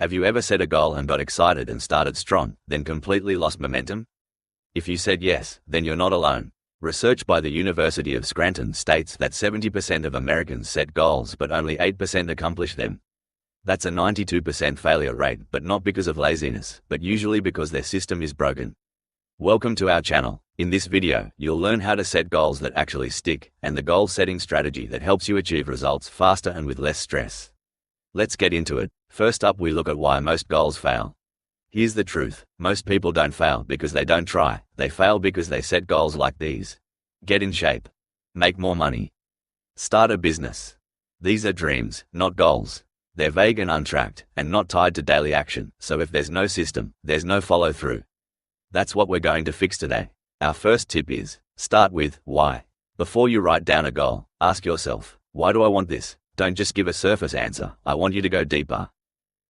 Have you ever set a goal and got excited and started strong, then completely lost momentum? If you said yes, then you're not alone. Research by the University of Scranton states that 70% of Americans set goals but only 8% accomplish them. That's a 92% failure rate, but not because of laziness, but usually because their system is broken. Welcome to our channel. In this video, you'll learn how to set goals that actually stick, and the goal-setting strategy that helps you achieve results faster and with less stress. Let's get into it. First up, we look at why most goals fail. Here's the truth. Most people don't fail because they don't try. They fail because they set goals like these. Get in shape. Make more money. Start a business. These are dreams, not goals. They're vague and untracked, and not tied to daily action, so if there's no system, there's no follow-through. That's what we're going to fix today. Our first tip is, start with why. Before you write down a goal, ask yourself, why do I want this? Don't just give a surface answer. I want you to go deeper.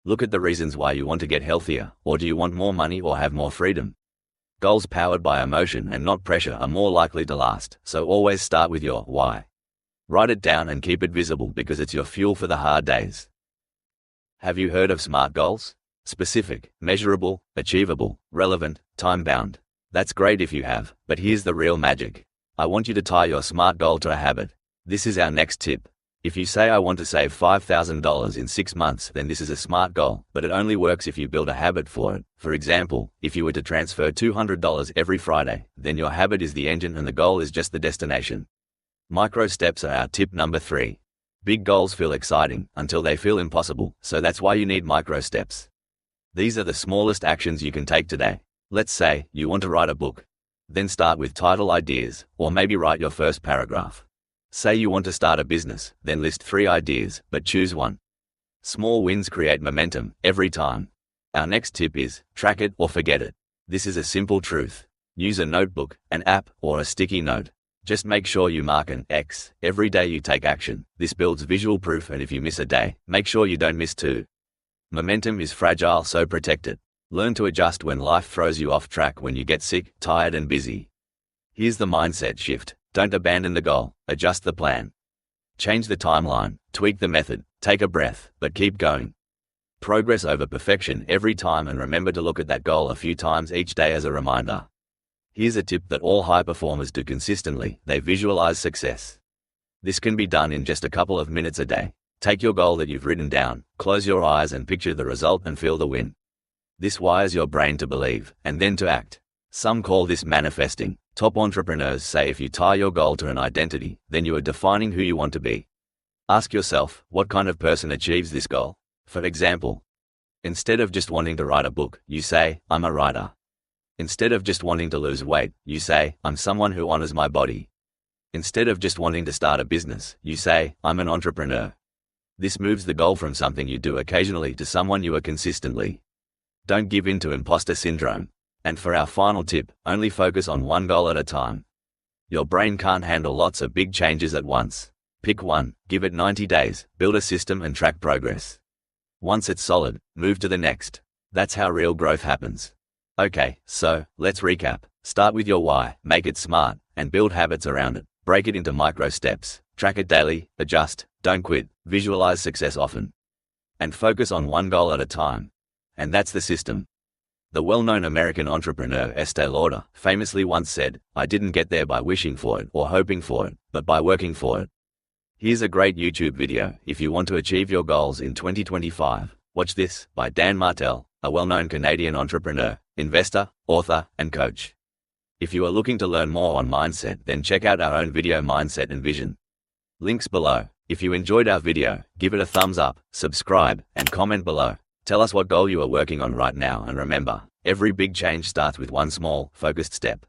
Look at the reasons why you want to get healthier, or do you want more money or have more freedom? Goals powered by emotion and not pressure are more likely to last, so always start with your why. Write it down and keep it visible because it's your fuel for the hard days. Have you heard of SMART goals? Specific, measurable, achievable, relevant, time-bound. That's great if you have, but here's the real magic. I want you to tie your SMART goal to a habit. This is our next tip. If you say I want to save $5,000 in 6 months, then this is a SMART goal, but it only works if you build a habit for it. For example, if you were to transfer $200 every Friday, then your habit is the engine and the goal is just the destination. Micro steps are our tip number 3. Big goals feel exciting until they feel impossible, so that's why you need micro steps. These are the smallest actions you can take today. Let's say you want to write a book. Then start with title ideas, or maybe write your first paragraph. Say you want to start a business, then list 3 ideas, but choose one. Small wins create momentum every time. Our next tip is, track it or forget it. This is a simple truth. Use a notebook, an app, or a sticky note. Just make sure you mark an X every day you take action. This builds visual proof, and if you miss a day, make sure you don't miss 2. Momentum is fragile, so protect it. Learn to adjust when life throws you off track, when you get sick, tired, and busy. Here's the mindset shift. Don't abandon the goal, adjust the plan. Change the timeline, tweak the method, take a breath, but keep going. Progress over perfection every time, and remember to look at that goal a few times each day as a reminder. Here's a tip that all high performers do consistently. They visualize success. This can be done in just a couple of minutes a day. Take your goal that you've written down, close your eyes and picture the result and feel the win. This wires your brain to believe, and then to act. Some call this manifesting. Top entrepreneurs say if you tie your goal to an identity, then you are defining who you want to be. Ask yourself, what kind of person achieves this goal? For example, instead of just wanting to write a book, you say, I'm a writer. Instead of just wanting to lose weight, you say, I'm someone who honors my body. Instead of just wanting to start a business, you say, I'm an entrepreneur. This moves the goal from something you do occasionally to someone you are consistently. Don't give in to imposter syndrome. And for our final tip, only focus on one goal at a time. Your brain can't handle lots of big changes at once. Pick one, give it 90 days, build a system and track progress. Once it's solid, move to the next. That's how real growth happens. Okay, so, let's recap. Start with your why, make it SMART, and build habits around it. Break it into micro steps. Track it daily, adjust, don't quit, visualize success often. And focus on one goal at a time. And that's the system. The well-known American entrepreneur Estee Lauder famously once said, I didn't get there by wishing for it or hoping for it, but by working for it. Here's a great YouTube video if you want to achieve your goals in 2025. Watch this, by Dan Martell, a well-known Canadian entrepreneur, investor, author, and coach. If you are looking to learn more on mindset, then check out our own video, Mindset and Vision. Links below. If you enjoyed our video, give it a thumbs up, subscribe, and comment below. Tell us what goal you are working on right now, and remember, every big change starts with one small, focused step.